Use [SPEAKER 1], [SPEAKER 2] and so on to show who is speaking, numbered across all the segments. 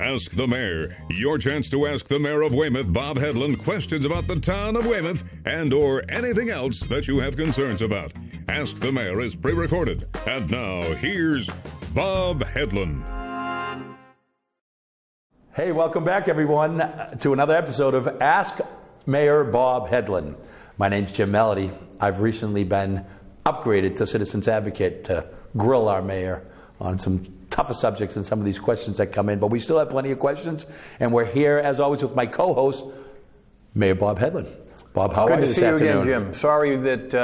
[SPEAKER 1] Ask the Mayor. Your chance to ask the Mayor of Weymouth, Bob Hedlund, questions about the town of Weymouth and or anything else that you have concerns about. Ask the Mayor is pre-recorded. And now, here's Bob Hedlund.
[SPEAKER 2] Hey, welcome back, everyone, to another episode of Ask Mayor Bob Hedlund. My name's Jim Melody. I've recently been upgraded to Citizens Advocate to grill our mayor on some tougher subjects and some of these questions that come in, but we still have plenty of questions, and we're here, as always, with my co-host, Mayor Bob Hedlund. Bob, how are you this afternoon?
[SPEAKER 3] Good to see you again, Jim. Sorry that,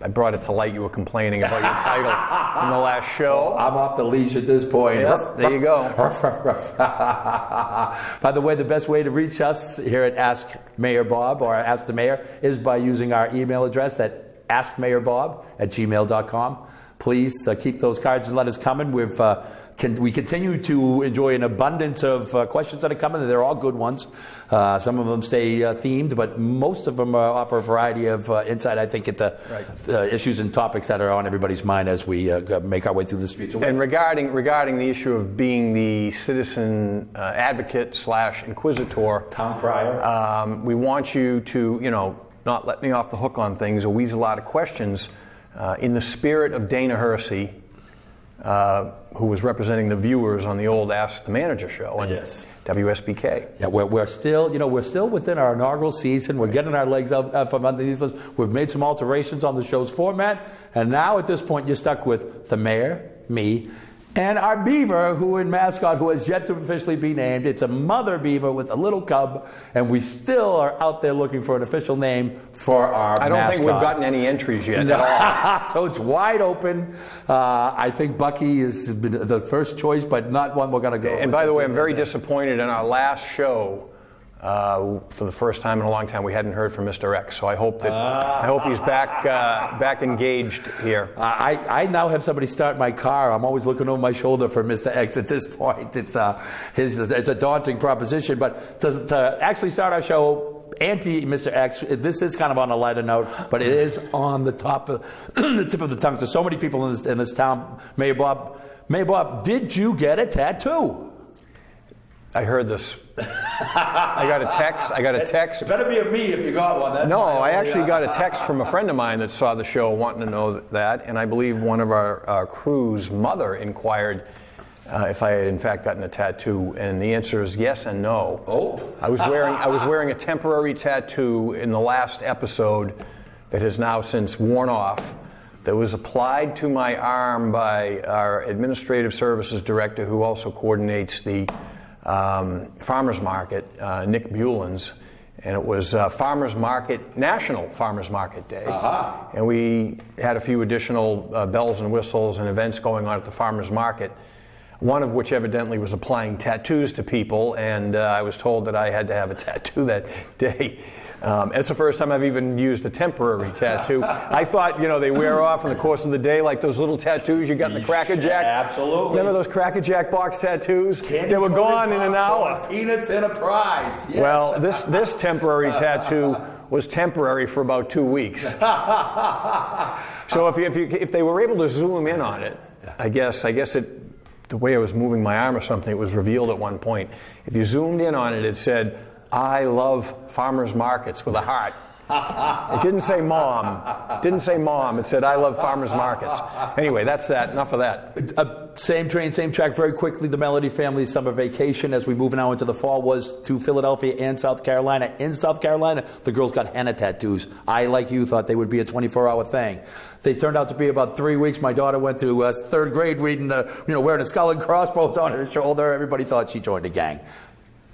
[SPEAKER 3] I brought it to light you were complaining about your title in the last show.
[SPEAKER 2] I'm off the leash at this point.
[SPEAKER 3] Yep, there you go.
[SPEAKER 2] By the way, the best way to reach us here at Ask Mayor Bob or Ask the Mayor is by using our email address at askmayorbob@gmail.com. Please keep those cards and letters coming. We continue to enjoy an abundance of questions that are coming. They're all good ones. Some of them stay themed, but most of them offer a variety of insight, I think, into issues and topics that are on everybody's mind as we make our way through the streets.
[SPEAKER 3] And regarding the issue of being the citizen advocate / inquisitor,
[SPEAKER 2] town crier,
[SPEAKER 3] we want you to, not let me off the hook on things or weasel out of questions. In the spirit of Dana Hersey, who was representing the viewers on the old Ask the Manager show on WSBK.
[SPEAKER 2] Yeah, we're still within our inaugural season. We're getting our legs up from underneath us. We've made some alterations on the show's format, and now at this point, you're stuck with the mayor, me, and our beaver, who has yet to officially be named. It's a mother beaver with a little cub, and we still are out there looking for an official name for our mascot.
[SPEAKER 3] I don't think we've gotten any entries yet at all.
[SPEAKER 2] So it's wide open. I think Bucky has been the first choice, but not one we're going to go with.
[SPEAKER 3] And by the way, I'm very disappointed in our last show. For the first time in a long time, we hadn't heard from Mr. X, so I hope he's back engaged here.
[SPEAKER 2] I now have somebody start my car. I'm always looking over my shoulder for Mr. X at this point. It's a daunting proposition, but to actually start our show anti-Mr. X, this is kind of on a lighter note, but it is on the tip of the tongue. So many people in this town. Mayor Bob, did you get a tattoo?
[SPEAKER 3] I heard this. I got a text.
[SPEAKER 2] It better be a me if you got one.
[SPEAKER 3] I actually got a text from a friend of mine that saw the show wanting to know that, and I believe one of our crew's mother inquired if I had in fact gotten a tattoo, and the answer is yes and no.
[SPEAKER 2] Oh.
[SPEAKER 3] I was wearing a temporary tattoo in the last episode that has now since worn off, that was applied to my arm by our administrative services director, who also coordinates the farmers market, Nick Buellins, and it was National Farmers Market Day. And we had a few additional bells and whistles and events going on at the farmers market, one of which evidently was applying tattoos to people, and I was told that I had to have a tattoo that day. It's the first time I've even used a temporary tattoo. I thought, they wear off in the course of the day, like those little tattoos you got in the Cracker Jack.
[SPEAKER 2] Absolutely.
[SPEAKER 3] Remember those Cracker Jack box tattoos? They were gone in an hour.
[SPEAKER 2] Peanuts and a prize. Yes.
[SPEAKER 3] Well, this temporary tattoo was temporary for about 2 weeks. So if they were able to zoom in on it, I guess the way I was moving my arm or something, it was revealed at one point. If you zoomed in on it, it said, "I love farmers markets," with a heart. It didn't say mom. It said, "I love farmers markets." Anyway, that's that. Enough of that.
[SPEAKER 2] Same train, same track. Very quickly, the Melody family summer vacation, as we move now into the fall, was to Philadelphia and South Carolina. In South Carolina, the girls got henna tattoos. I, like you, thought they would be a 24-hour thing. They turned out to be about 3 weeks. My daughter went to third grade reading, wearing a skull and crossbones on her shoulder. Everybody thought she joined a gang.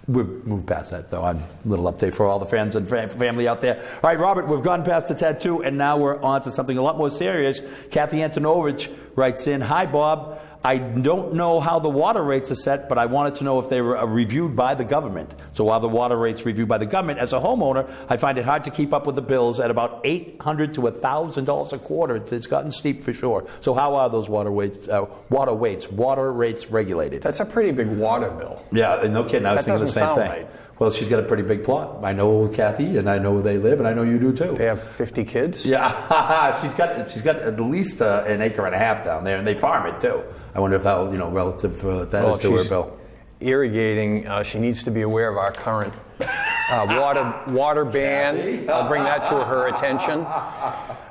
[SPEAKER 2] We've moved past that, though. A little update for all the friends and family out there. All right, Robert, we've gone past the tattoo, and now we're on to something a lot more serious. Kathy Antonovich writes in, "Hi, Bob. I don't know how the water rates are set, but I wanted to know if they were reviewed by the government. So while the water rates reviewed by the government, as a homeowner, I find it hard to keep up with the bills at about $800 to $1,000 a quarter. It's gotten steep for sure. So how are those water rates regulated?"
[SPEAKER 3] That's a pretty big water bill.
[SPEAKER 2] Yeah, no kidding. I was thinking the same thing. Right. Well, she's got a pretty big plot. I know Kathy, and I know where they live, and I know you do too.
[SPEAKER 3] They have 50 kids?
[SPEAKER 2] Yeah, she's got at least an acre and a half down there, and they farm it too. I wonder if that, relative that is to her bill.
[SPEAKER 3] irrigating, she needs to be aware of our current water ban. I'll bring that to her attention.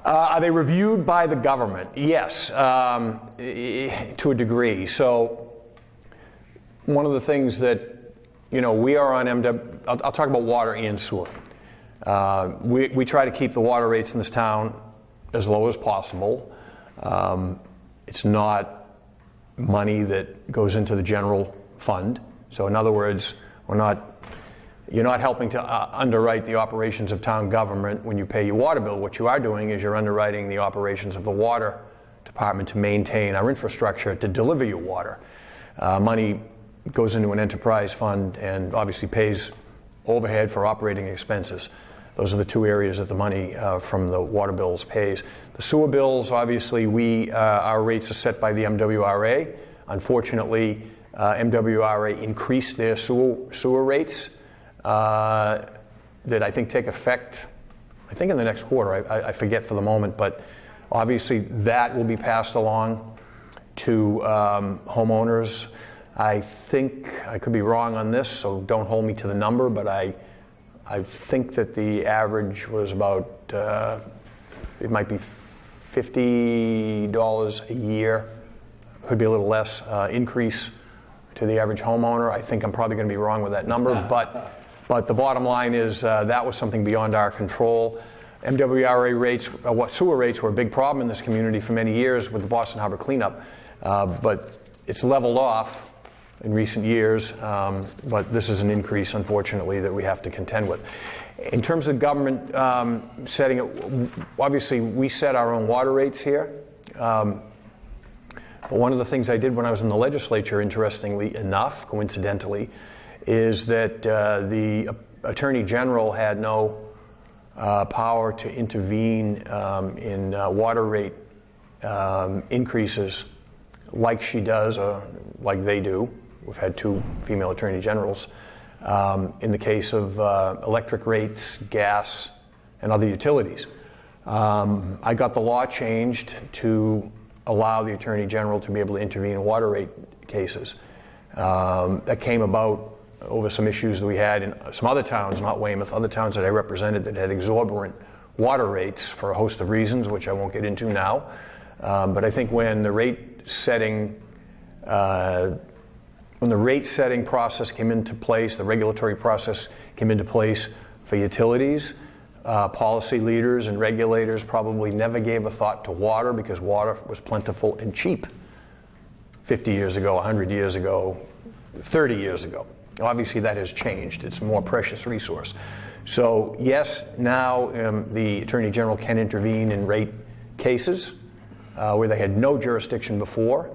[SPEAKER 3] Are they reviewed by the government? Yes, to a degree. So one of the things that, we are on MW, I'll talk about water and sewer. We try to keep the water rates in this town as low as possible. It's not money that goes into the general fund. So in other words, you're not helping to underwrite the operations of town government when you pay your water bill. What you are doing is you're underwriting the operations of the water department to maintain our infrastructure to deliver your water. Money goes into an enterprise fund and obviously pays overhead for operating expenses. Those are the two areas that the money from the water bills pays. The sewer bills, obviously, our rates are set by the MWRA. Unfortunately, MWRA increased their sewer rates that I think take effect, in the next quarter. I forget for the moment, but obviously that will be passed along to homeowners. I think, I could be wrong on this, so don't hold me to the number, but I think that the average was about, it might be $50 a year, could be a little less, increase to the average homeowner. I think I'm probably going to be wrong with that number, but the bottom line is that was something beyond our control. MWRA rates, sewer rates were a big problem in this community for many years with the Boston Harbor cleanup, but it's leveled off in recent years, but this is an increase, unfortunately, that we have to contend with. In terms of government setting it, obviously we set our own water rates here. But one of the things I did when I was in the legislature, interestingly enough, coincidentally, is that the Attorney General had no power to intervene in water rate increases like she does, or like they do. We've had two female attorney generals in the case of electric rates, gas, and other utilities. I got the law changed to allow the attorney general to be able to intervene in water rate cases. That came about over some issues that we had in some other towns, not Weymouth, other towns that I represented that had exorbitant water rates for a host of reasons, which I won't get into now. But I think when the rate setting process came into place, the regulatory process came into place for utilities, policy leaders and regulators probably never gave a thought to water because water was plentiful and cheap 50 years ago, 100 years ago, 30 years ago. Obviously that has changed. It's a more precious resource. So yes, now the Attorney General can intervene in rate cases where they had no jurisdiction before.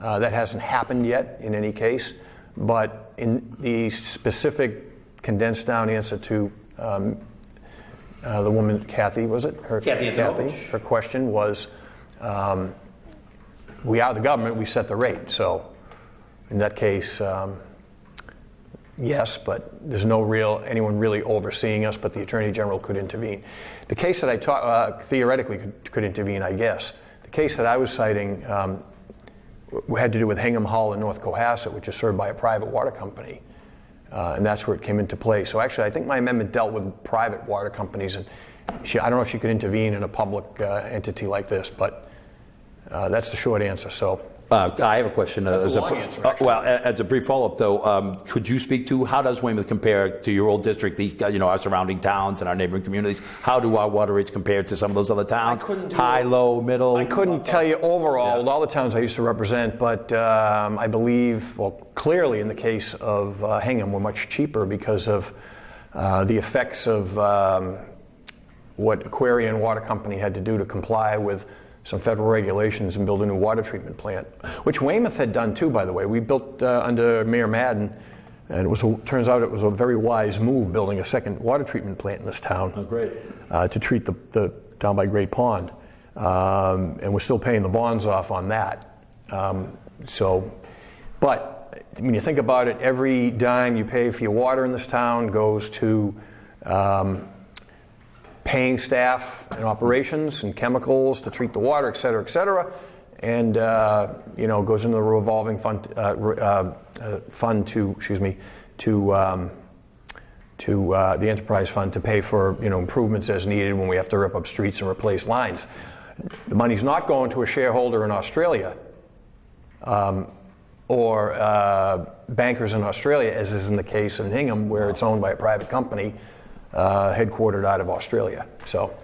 [SPEAKER 3] That hasn't happened yet in any case, but in the specific condensed down answer to the woman, Kathy, was it?
[SPEAKER 2] Kathy.
[SPEAKER 3] Her question was, we are the government, we set the rate. So in that case, yes, but there's no anyone really overseeing us, but the Attorney General could intervene. The case that I theoretically could intervene, I guess. The case that I was citing had to do with Hingham Hall in North Cohasset, which is served by a private water company. And that's where it came into play. So actually, I think my amendment dealt with private water companies. And I don't know if she could intervene in a public entity like this, but that's the short answer. So
[SPEAKER 2] I have a question.
[SPEAKER 3] That's a long answer, actually.
[SPEAKER 2] Well, as a brief follow-up, though, could you speak to how does Weymouth compare to your old district, our surrounding towns and our neighboring communities? How do our water rates compare to some of those other towns? High, low, middle?
[SPEAKER 3] I couldn't tell you overall with all the towns I used to represent, but I believe, clearly in the case of Hingham, we're much cheaper because of the effects of what Aquarian Water Company had to do to comply with some federal regulations and build a new water treatment plant, which Weymouth had done too, by the way. We built under Mayor Madden, and turns out it was a very wise move building a second water treatment plant in this town.
[SPEAKER 2] Oh, great.
[SPEAKER 3] To treat the down by Great Pond. And we're still paying the bonds off on that. But when you think about it, every dime you pay for your water in this town goes to paying staff and operations and chemicals to treat the water, et cetera, and goes into the revolving fund to the enterprise fund to pay for improvements as needed when we have to rip up streets and replace lines. The money's not going to a shareholder in Australia or bankers in Australia, as is in the case in Hingham, where it's owned by a private company headquartered out of Australia. So,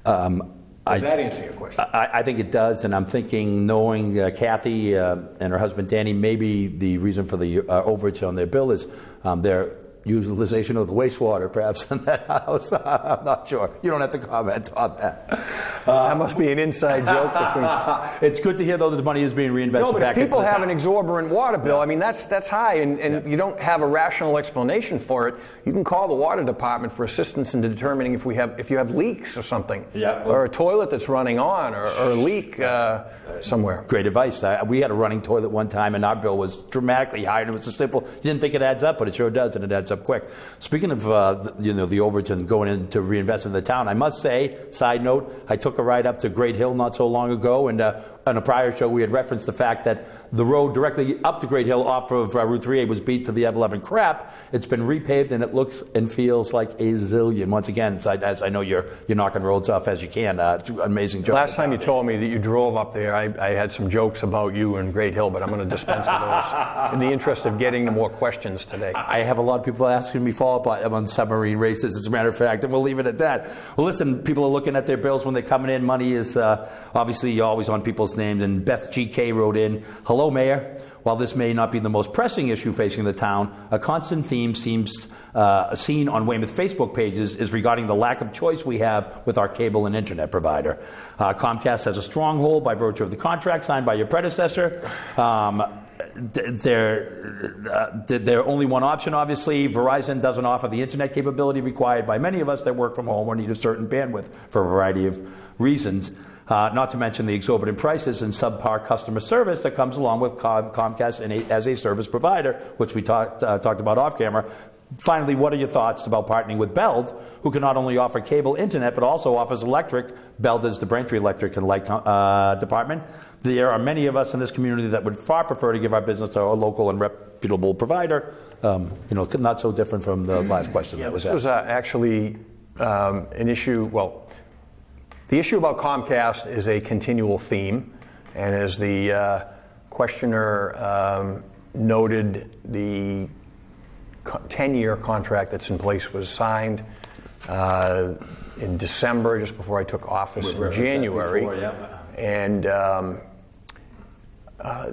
[SPEAKER 3] does that answer your question?
[SPEAKER 2] I think it does, and I'm thinking, knowing Kathy and her husband Danny, maybe the reason for the overage on their bill is their utilization of the wastewater, perhaps, in that house. I'm not sure. You don't have to comment on that.
[SPEAKER 3] That must be an inside joke between.
[SPEAKER 2] It's good to hear, though, that the money is being reinvested
[SPEAKER 3] but
[SPEAKER 2] back
[SPEAKER 3] if
[SPEAKER 2] into
[SPEAKER 3] people
[SPEAKER 2] the
[SPEAKER 3] have
[SPEAKER 2] town.
[SPEAKER 3] an exorbitant water bill, I mean, that's high, and you don't have a rational explanation for it. You can call the water department for assistance in determining if you have leaks or something, or a toilet that's running on, or a leak somewhere.
[SPEAKER 2] Great advice. We had a running toilet one time, and our bill was dramatically higher. And it was a simple. You didn't think it adds up, but it sure does, and it adds up quick. Speaking of the overage and going in to reinvest in the town, I must say, side note, I took a ride up to Great Hill not so long ago, and on a prior show we had referenced the fact that the road directly up to Great Hill off of Route 3A was beat to the F11 crap. It's been repaved, and it looks and feels like a zillion. Once again, as I know you're knocking roads off as you can. Amazing job.
[SPEAKER 3] Last time you told me that you drove up there, I had some jokes about you and Great Hill, but I'm going to dispense with those in the interest of getting to more questions today.
[SPEAKER 2] I have a lot of people asking me follow-up on submarine races, as a matter of fact, and we'll leave it at that. Well, listen, people are looking at their bills when they're coming in. Money is obviously always on people's names, and Beth GK wrote in, "Hello, Mayor. While this may not be the most pressing issue facing the town, a constant theme seems seen on Weymouth Facebook pages is regarding the lack of choice we have with our cable and internet provider. Comcast has a stronghold by virtue of the contract signed by your predecessor. They're only one option, obviously. Verizon doesn't offer the internet capability required by many of us that work from home or need a certain bandwidth for a variety of reasons. Not to mention the exorbitant prices and subpar customer service that comes along with Comcast as a service provider, which we talked about off camera. Finally, what are your thoughts about partnering with Beld, who can not only offer cable internet but also offers electric? Beld is the Braintree Electric and Light Department. There are many of us in this community that would far prefer to give our business to a local and reputable provider. Not so different from the last question that was asked.
[SPEAKER 3] This was actually an issue. Well, the issue about Comcast is a continual theme, and as the questioner noted, the 10-year contract that's in place was signed in December, just before I took office in January. And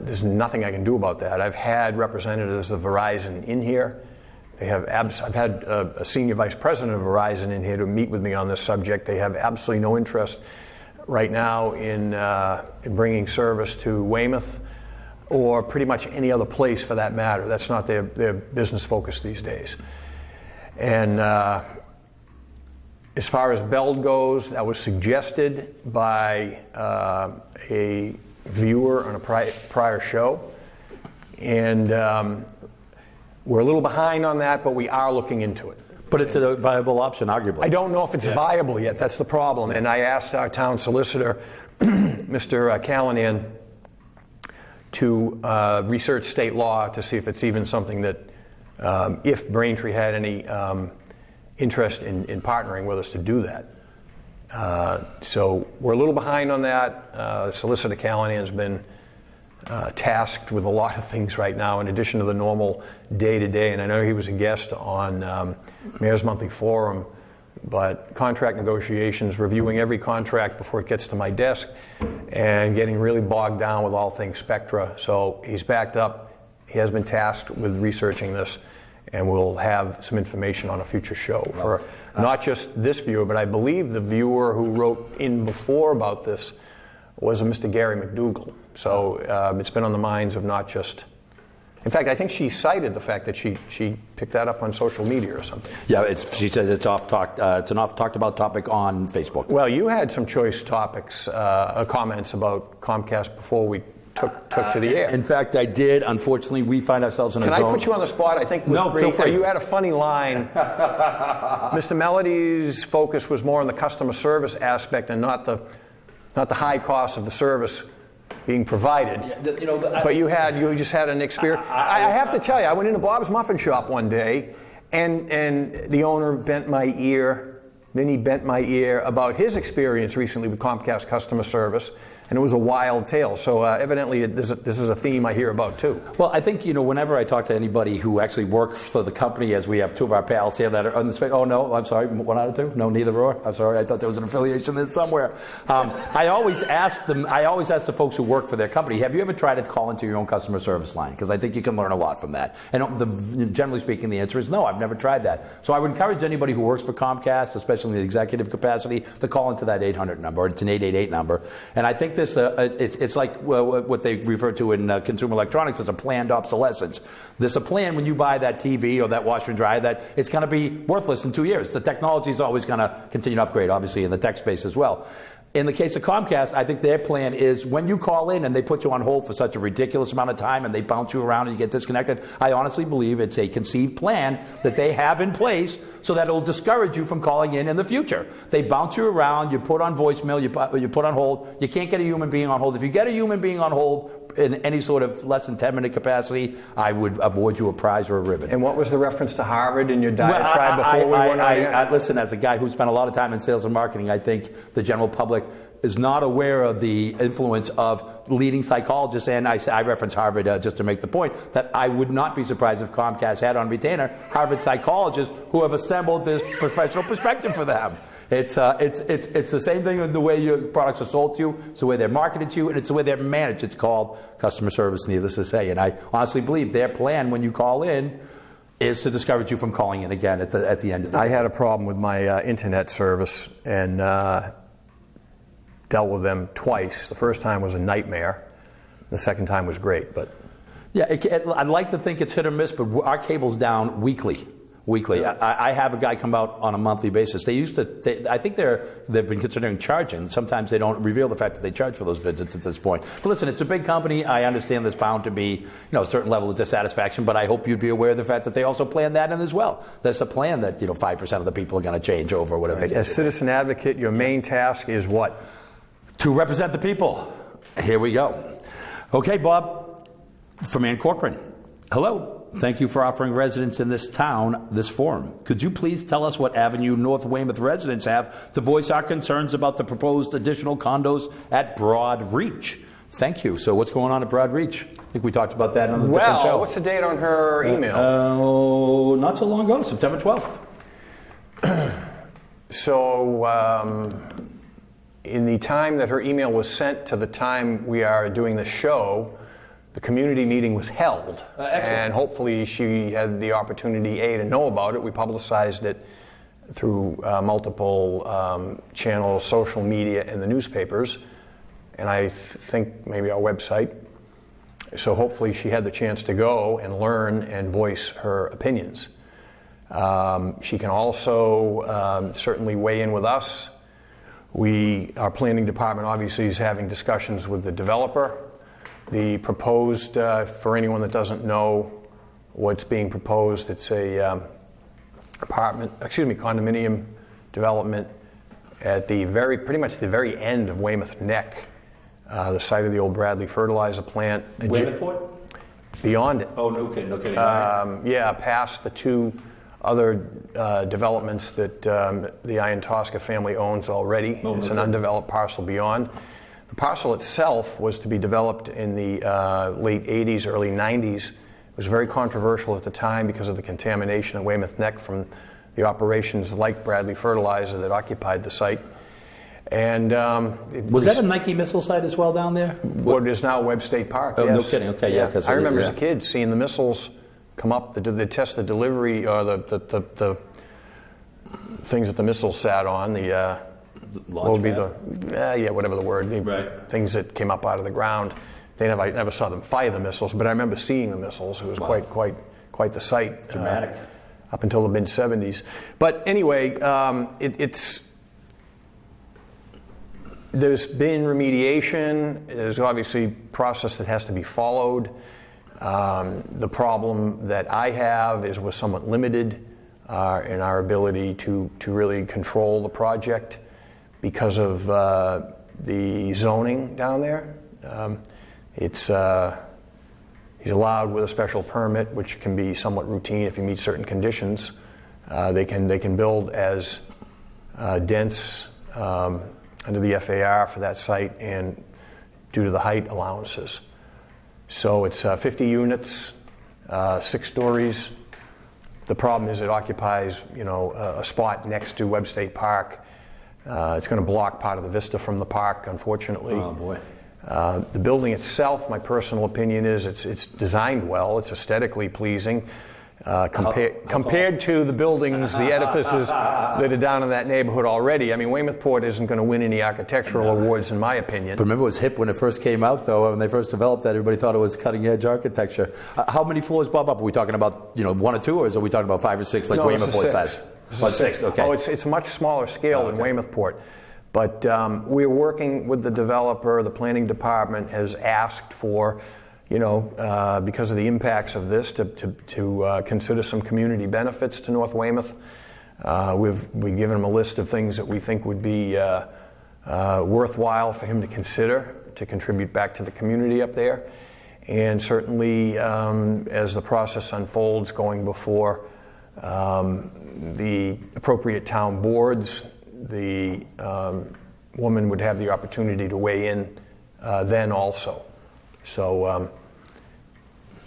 [SPEAKER 3] there's nothing I can do about that. I've had representatives of Verizon in here. I've had a senior vice president of Verizon in here to meet with me on this subject. They have absolutely no interest right now in bringing service to Weymouth or pretty much any other place for that matter. That's not their business focus these days. And as far as Beld goes, that was suggested by a viewer on a prior show. And we're a little behind on that, but we are looking into it.
[SPEAKER 2] But it's a viable option, arguably.
[SPEAKER 3] I don't know if it's viable yet. That's the problem. And I asked our town solicitor, Mr. Callanan, to research state law to see if it's even something that, if Braintree had any interest in partnering with us to do that. So we're a little behind on that. Solicitor Callanan's been tasked with a lot of things right now in addition to the normal day-to-day, and I know he was a guest on Mayor's Monthly Forum, but contract negotiations, reviewing every contract before it gets to my desk, and getting really bogged down with all things Spectra. So he's backed up. He has been tasked with researching this, and we'll have some information on a future show for not just this viewer, but I believe the viewer who wrote in before about this was a Mr. Gary McDougall. So it's been on the minds of not just... In fact, I think she cited the fact that she picked that up on social media or something.
[SPEAKER 2] Yeah, she said it's an oft talked about topic on Facebook.
[SPEAKER 3] Well, you had some choice topics, comments about Comcast before we took to the air.
[SPEAKER 2] In fact, I did. Unfortunately, we find ourselves in a zone.
[SPEAKER 3] Can I put you on the spot? I think
[SPEAKER 2] no, feel free.
[SPEAKER 3] You had a funny line. Mr. Melody's focus was more on the customer service aspect and not the high cost of the service being provided. But you just had an experience. I have to tell you, I went into Bob's Muffin Shop one day, and the owner bent my ear. Then he bent my ear about his experience recently with Comcast customer service, and it was a wild tale. So evidently, this is a theme I hear about too.
[SPEAKER 2] Well, I think, whenever I talk to anybody who actually works for the company, as we have two of our pals here that are on the space. Oh, no, I'm sorry, one out of two? No, neither are. I'm sorry, I thought there was an affiliation there somewhere. I always ask the folks who work for their company, have you ever tried to call into your own customer service line? Because I think you can learn a lot from that. And generally speaking, the answer is no, I've never tried that. So I would encourage anybody who works for Comcast, especially in the executive capacity, to call into that 800 number. It's an 888 number. And I think this, it's like what they refer to in consumer electronics as a planned obsolescence. There's a plan when you buy that TV or that washer and dryer that it's going to be worthless in 2 years. The technology is always going to continue to upgrade, obviously, in the tech space as well. In the case of Comcast, I think their plan is when you call in and they put you on hold for such a ridiculous amount of time and they bounce you around and you get disconnected, I honestly believe it's a conceived plan that they have in place so that it'll discourage you from calling in the future. They bounce you around, you put on voicemail, you put on hold. You can't get a human being on hold. If you get a human being on hold in any sort of less than 10-minute capacity, I would award you a prize or a ribbon.
[SPEAKER 3] And what was the reference to Harvard in your diatribe before we went on here?
[SPEAKER 2] Listen, as a guy who spent a lot of time in sales and marketing, I think the general public is not aware of the influence of leading psychologists, and I reference Harvard just to make the point that I would not be surprised if Comcast had on retainer Harvard psychologists who have assembled this professional perspective for them. It's the same thing with the way your products are sold to you, it's the way they're marketed to you, and it's the way they're managed. It's called customer service, needless to say. And I honestly believe their plan when you call in is to discourage you from calling in again at the end of the day.
[SPEAKER 3] I had a problem with my internet service and dealt with them twice. The first time was a nightmare. The second time was great, but
[SPEAKER 2] yeah, I'd like to think it's hit or miss, but our cable's down weekly. I have a guy come out on a monthly basis. They used to. I think they've been considering charging. Sometimes they don't reveal the fact that they charge for those visits at this point. But listen, it's a big company. I understand there's bound to be a certain level of dissatisfaction. But I hope you'd be aware of the fact that they also plan that in as well. There's a plan that 5% of the people are going to change over or whatever.
[SPEAKER 3] As citizen advocate, your main task is what?
[SPEAKER 2] To represent the people. Here we go. Okay, Bob, from Ann Corcoran. Hello. Thank you for offering residents in this town this forum. Could you please tell us what avenue North Weymouth residents have to voice our concerns about the proposed additional condos at Broad Reach? Thank you. So what's going on at Broad Reach? I think we talked about that on a different show.
[SPEAKER 3] Well, what's the date on her email?
[SPEAKER 2] Not so long ago, September 12th.
[SPEAKER 3] So in the time that her email was sent to the time we are doing the show, the community meeting was held. And hopefully she had the opportunity, to know about it. We publicized it through multiple channels, social media, and the newspapers, and I think maybe our website. So hopefully she had the chance to go and learn and voice her opinions. She can also certainly weigh in with us. Our planning department obviously is having discussions with the developer. The proposed, for anyone that doesn't know what's being proposed, it's a condominium development at pretty much the very end of Weymouth Neck, the site of the old Bradley fertilizer plant.
[SPEAKER 2] Weymouth Port?
[SPEAKER 3] Beyond it.
[SPEAKER 2] Oh, no kidding.
[SPEAKER 3] Yeah, past the two other developments that the Iron Tosca family owns already. It's an undeveloped parcel beyond. The parcel itself was to be developed in the late 80s, early 90s. It was very controversial at the time because of the contamination of Weymouth Neck from the operations like Bradley Fertilizer that occupied the site. And
[SPEAKER 2] was that a Nike missile site as well down there?
[SPEAKER 3] What is now Webb State Park,
[SPEAKER 2] yes.
[SPEAKER 3] No
[SPEAKER 2] kidding, okay, yeah.
[SPEAKER 3] I remember as a kid seeing the missiles come up, they test the delivery, or the things that the missiles sat on, what would be whatever the word, things that came up out of the ground. I never saw them fire the missiles, but I remember seeing the missiles. It was quite the sight.
[SPEAKER 2] Dramatic.
[SPEAKER 3] Up until the mid-'70s. But anyway, there's been remediation. There's obviously a process that has to be followed. The problem that I have is we're somewhat limited in our ability to really control the project because of the zoning down there. It's he's allowed with a special permit, which can be somewhat routine if you meet certain conditions. They can build as dense under the FAR for that site and due to the height allowances. So it's 50 units, 6 stories. The problem is it occupies, a spot next to Webb State Park. It's going to block part of the vista from the park, unfortunately.
[SPEAKER 2] Oh boy.
[SPEAKER 3] The building itself, my personal opinion is it's designed well. It's aesthetically pleasing. Compared to the buildings, the edifices that are down in that neighborhood already. I mean, Weymouthport isn't going to win any architectural awards, in my opinion.
[SPEAKER 2] But remember, it was hip when it first came out, though. When they first developed that, everybody thought it was cutting-edge architecture. How many floors, Bob, up? Are we talking about, 1 or 2, or are we talking about 5 or 6 like Weymouthport size?
[SPEAKER 3] It's 6.
[SPEAKER 2] Okay.
[SPEAKER 3] Oh, it's a much smaller scale than Weymouthport. But we're working with the developer. The planning department has asked for, because of the impacts of this, to consider some community benefits to North Weymouth. We've given him a list of things that we think would be worthwhile for him to consider to contribute back to the community up there. And certainly, as the process unfolds, going before the appropriate town boards, the woman would have the opportunity to weigh in then also. So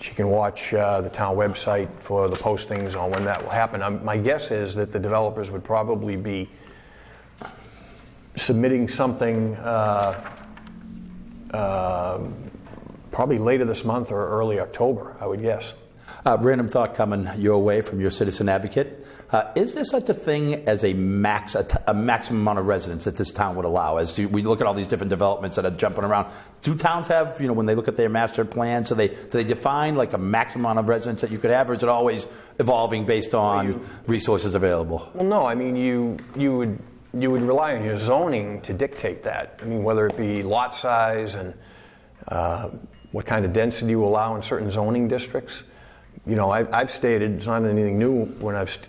[SPEAKER 3] she can watch the town website for the postings on when that will happen. My guess is that the developers would probably be submitting something probably later this month or early October, I would guess.
[SPEAKER 2] Random thought coming your way from your citizen advocate. Is there such a thing as a maximum amount of residents that this town would allow? As we look at all these different developments that are jumping around, do towns have, when they look at their master plan, so do they define like a maximum amount of residents that you could have, or is it always evolving based on resources available?
[SPEAKER 3] Well, no. I mean, you would rely on your zoning to dictate that. I mean, whether it be lot size and what kind of density you allow in certain zoning districts. I've stated, it's not anything new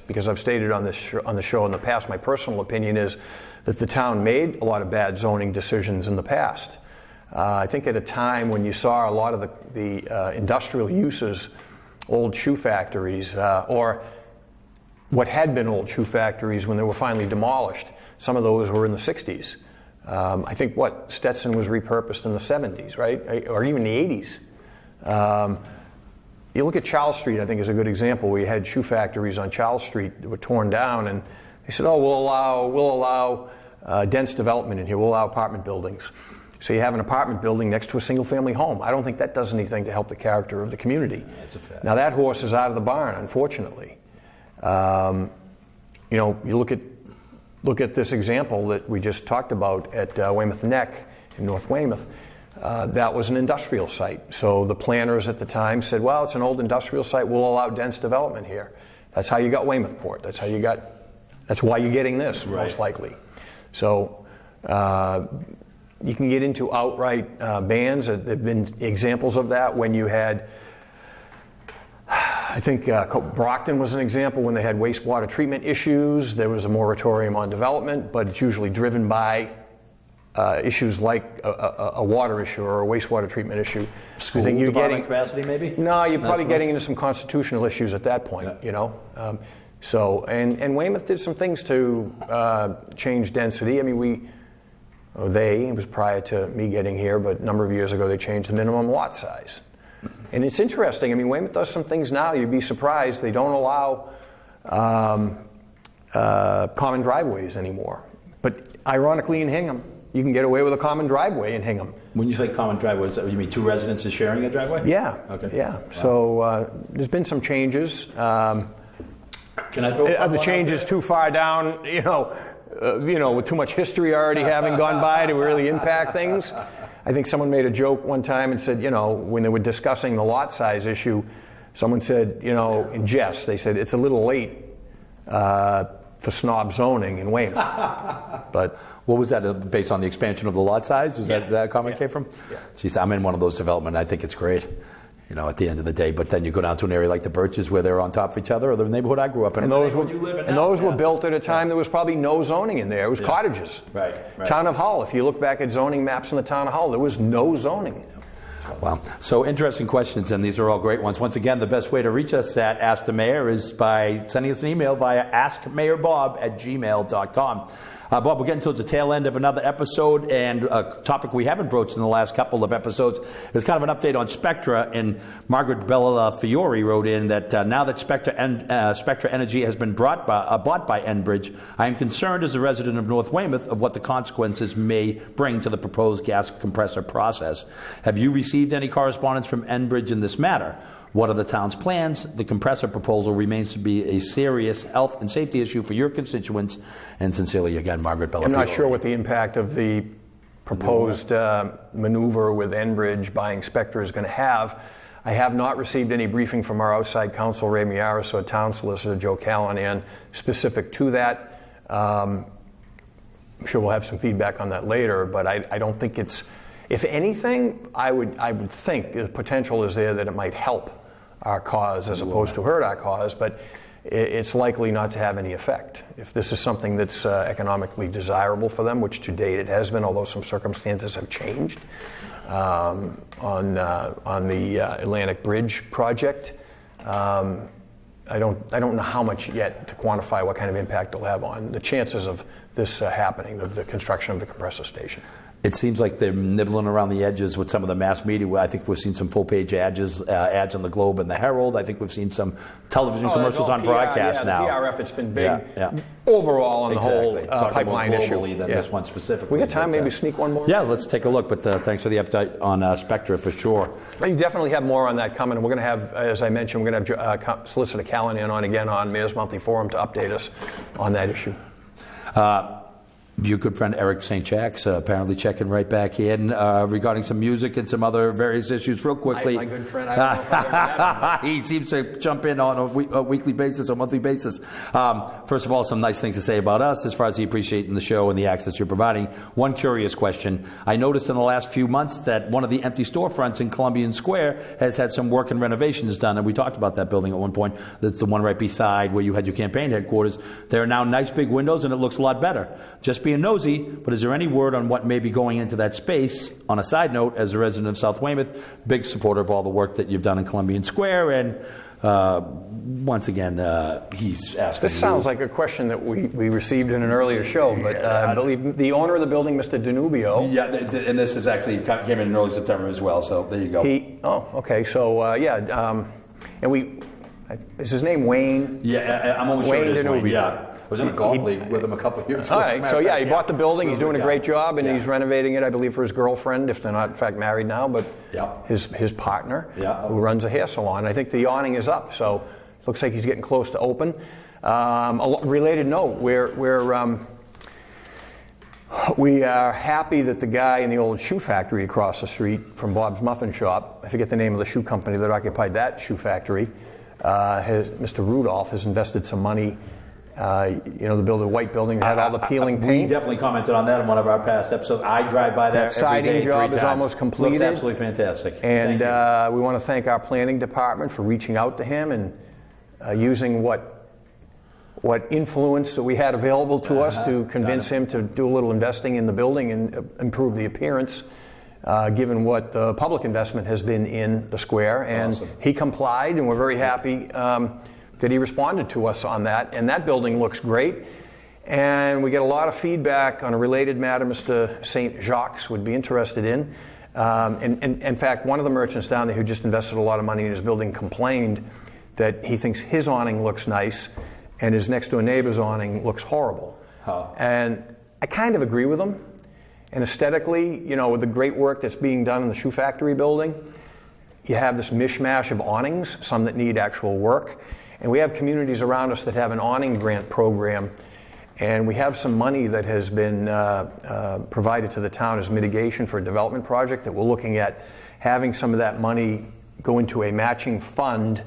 [SPEAKER 3] because I've stated on the show in the past, my personal opinion is that the town made a lot of bad zoning decisions in the past. I think at a time when you saw a lot of the industrial uses, old shoe factories, or what had been old shoe factories when they were finally demolished, some of those were in the 60s. I think Stetson was repurposed in the 70s, right? Or even the 80s. You look at Charles Street, I think, is a good example, where you had shoe factories on Charles Street that were torn down, and they said, we'll allow dense development in here, we'll allow apartment buildings. So you have an apartment building next to a single-family home. I don't think that does anything to help the character of the community.
[SPEAKER 2] That's a fact.
[SPEAKER 3] Now that horse is out of the barn, unfortunately. You look at this example that we just talked about at Weymouth Neck in North Weymouth. That was an industrial site. So the planners at the time said, well, it's an old industrial site, we'll allow dense development here. That's how you got Weymouthport. That's why you're getting this, right. Most likely. So you can get into outright bans. There have been examples of that when you had, I think Brockton was an example when they had wastewater treatment issues. There was a moratorium on development, but it's usually driven by issues like a water issue or a wastewater treatment issue.
[SPEAKER 2] School department capacity, maybe?
[SPEAKER 3] No, you're probably getting into some constitutional issues at that point, yeah. So, and Weymouth did some things to change density. I mean, it was prior to me getting here, but a number of years ago they changed the minimum lot size. And it's interesting. I mean, Weymouth does some things now, you'd be surprised. They don't allow common driveways anymore. But ironically in Hingham, you can get away with a common driveway in Hingham.
[SPEAKER 2] When you say common driveway, you mean 2 residences sharing a driveway?
[SPEAKER 3] Yeah.
[SPEAKER 2] Okay.
[SPEAKER 3] Yeah.
[SPEAKER 2] Wow.
[SPEAKER 3] So there's been some changes.
[SPEAKER 2] Can I throw
[SPEAKER 3] Are the changes too far down, with too much history already having gone by to really impact things? I think someone made a joke one time and said, when they were discussing the lot size issue, someone said, in jest, they said, it's a little late for snob zoning in Weymouth. But
[SPEAKER 2] what was that, based on the expansion of the lot size? Was that comment came from?
[SPEAKER 3] Yeah.
[SPEAKER 2] Geez, I'm in one of those developments. I think it's great, at the end of the day. But then you go down to an area like the Birches where they're on top of each other, or the neighborhood I grew up in.
[SPEAKER 3] And those were built at a time there was probably no zoning in there. It was cottages.
[SPEAKER 2] Right.
[SPEAKER 3] Town of Hull. If you look back at zoning maps in the town of Hull, there was no zoning.
[SPEAKER 2] Wow. So interesting questions, and these are all great ones. Once again, the best way to reach us at Ask the Mayor is by sending us an email via askmayorbob@gmail.com. Bob, we're getting towards the tail end of another episode, and a topic we haven't broached in the last couple of episodes is kind of an update on Spectra. And Margaret Bella Fiore wrote in that now that Spectra Energy has been bought by Enbridge, I am concerned as a resident of North Weymouth of what the consequences may bring to the proposed gas compressor process. Have you received any correspondence from Enbridge in this matter? What are the town's plans? The compressor proposal remains to be a serious health and safety issue for your constituents. And sincerely, again, Margaret Bella.
[SPEAKER 3] I'm not sure what the impact of the proposed maneuver with Enbridge buying Spectra is going to have. I have not received any briefing from our outside counsel, Ray Miaris, or town solicitor, Joe Callahan, specific to that. I'm sure we'll have some feedback on that later, but I don't think it's, if anything, I would think the potential is there that it might help our cause as opposed to hurt our cause, but it's likely not to have any effect. If this is something that's economically desirable for them, which to date it has been, although some circumstances have changed on the Atlantic Bridge project, I don't know how much yet to quantify what kind of impact it'll have on the chances of this happening, of the construction of the compressor station.
[SPEAKER 2] It seems like they're nibbling around the edges with some of the mass media. I think we've seen some full-page ads on the Globe and the Herald. I think we've seen some television commercials on broadcast now.
[SPEAKER 3] The PRF, it's been big overall on the whole pipeline issue.
[SPEAKER 2] Than this one specifically.
[SPEAKER 3] We got time maybe sneak one more?
[SPEAKER 2] Yeah, let's take a look, but thanks for the update on Spectra for sure.
[SPEAKER 3] You definitely have more on that coming. We're going to have, as I mentioned, we're going to have Solicitor Callahan on again on Mayor's Monthly Forum to update us on that issue.
[SPEAKER 2] Your good friend Eric St. Jacks apparently checking right back in regarding some music and some other various issues. Real quickly,
[SPEAKER 3] my good friend, I don't know if I've ever met him.
[SPEAKER 2] He seems to jump in on a weekly basis or monthly basis. First of all, some nice things to say about us as far as he appreciating the show and the access you're providing. One curious question. I noticed in the last few months that one of the empty storefronts in Columbian Square has had some work and renovations done, and we talked about that building at one point. That's the one right beside where you had your campaign headquarters. There are now nice big windows, and it looks a lot better. Just being nosy, but is there any word on what may be going into that space? On a side note, as a resident of South Weymouth, big supporter of all the work that you've done in Columbian Square, and once again, he's asking.
[SPEAKER 3] This sounds like a question that we received in an earlier show, but I believe the owner of the building, Mr. Danubio.
[SPEAKER 2] Yeah, and this is actually came in early September as well, so there you go.
[SPEAKER 3] Okay, so and is his name Wayne?
[SPEAKER 2] Yeah, I'm almost sure it is
[SPEAKER 3] Danubio.
[SPEAKER 2] Wayne, yeah. I was in a golf league with him a couple of years ago.
[SPEAKER 3] All right, so he bought the building. He's doing a great job, and he's renovating it, I believe, for his girlfriend, if they're not, in fact, married now, but his partner, who runs a hair salon. I think the awning is up, so it looks like he's getting close to open. A related note, we are happy that the guy in the old shoe factory across the street from Bob's Muffin Shop, I forget the name of the shoe company that occupied that shoe factory, Mr. Rudolph has invested some money. The white building that had all the peeling paint.
[SPEAKER 2] We definitely commented on that in one of our past episodes. I drive by that every
[SPEAKER 3] siding
[SPEAKER 2] day,
[SPEAKER 3] job is almost completed.
[SPEAKER 2] Looks absolutely fantastic.
[SPEAKER 3] And we want to thank our planning department for reaching out to him and using what influence that we had available to us to convince him to do a little investing in the building and improve the appearance, given what the public investment has been in the square. And he complied, and we're very happy that he responded to us on that, and that building looks great. And we get a lot of feedback on a related matter Mr. St. Jacques would be interested in. And in fact, one of the merchants down there who just invested a lot of money in his building complained that he thinks his awning looks nice and his next door neighbor's awning looks horrible. And I kind of agree with him. And aesthetically, with the great work that's being done in the shoe factory building, you have this mishmash of awnings, some that need actual work. And we have communities around us that have an awning grant program, and we have some money that has been provided to the town as mitigation for a development project that we're looking at having some of that money go into a matching fund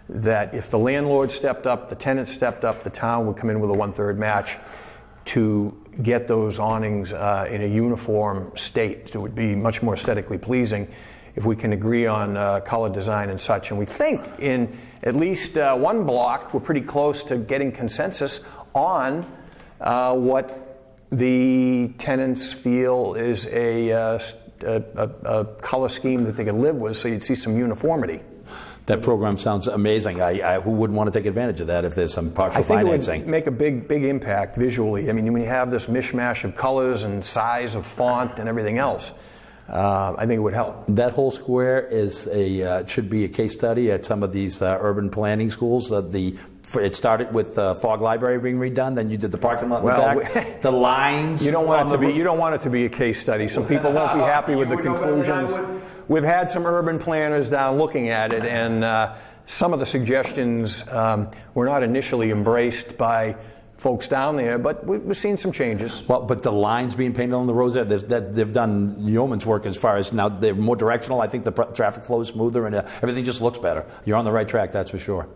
[SPEAKER 3] that if the landlord stepped up, the tenant stepped up, the town would come in with a 1/3 match to get those awnings in a uniform state. It would be much more aesthetically pleasing if we can agree on color design and such. And we think in at least one block, we're pretty close to getting consensus on what the tenants feel is a a color scheme that they could live with, so you'd see some uniformity.
[SPEAKER 2] That program sounds amazing. Who wouldn't want to take advantage of that if there's some partial financing?
[SPEAKER 3] It would make a big impact visually. I mean, when you have this mishmash of colors and size of font and everything else, I think it would help.
[SPEAKER 2] That whole square should be a case study at some of these urban planning schools. It started with the Fogg Library being redone, then you did the parking lot in the back. The lines.
[SPEAKER 3] You don't want it to be a case study. Some people won't be happy with the conclusions. We've had some urban planners down looking at it, and some of the suggestions were not initially embraced by folks down there, but we've seen some changes.
[SPEAKER 2] Well, but the lines being painted on the roads there, they've done yeoman's work as far as now they're more directional. I think the traffic flow is smoother and everything just looks better. You're on the right track, that's for sure.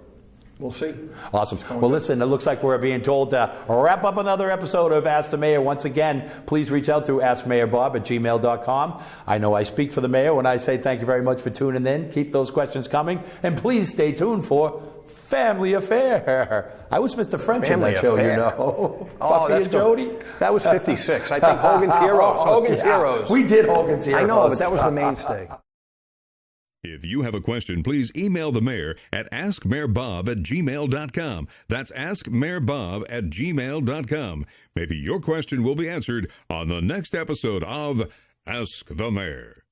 [SPEAKER 3] We'll see.
[SPEAKER 2] Awesome. Well, listen, it looks like we're being told to wrap up another episode of Ask the Mayor. Once again, please reach out to askmayorbob@gmail.com. I know I speak for the mayor when I say thank you very much for tuning in. Keep those questions coming. And please stay tuned for Family Affair. I was Mr. French in that show, you know. Buffy and Jody.
[SPEAKER 3] That was 56. I think Hogan's Heroes. Hogan's Heroes.
[SPEAKER 2] We did Hogan's Heroes.
[SPEAKER 3] I know, but that was the mainstay.
[SPEAKER 1] If you have a question, please email the mayor at askmayorbob@gmail.com. That's askmayorbob@gmail.com. Maybe your question will be answered on the next episode of Ask the Mayor.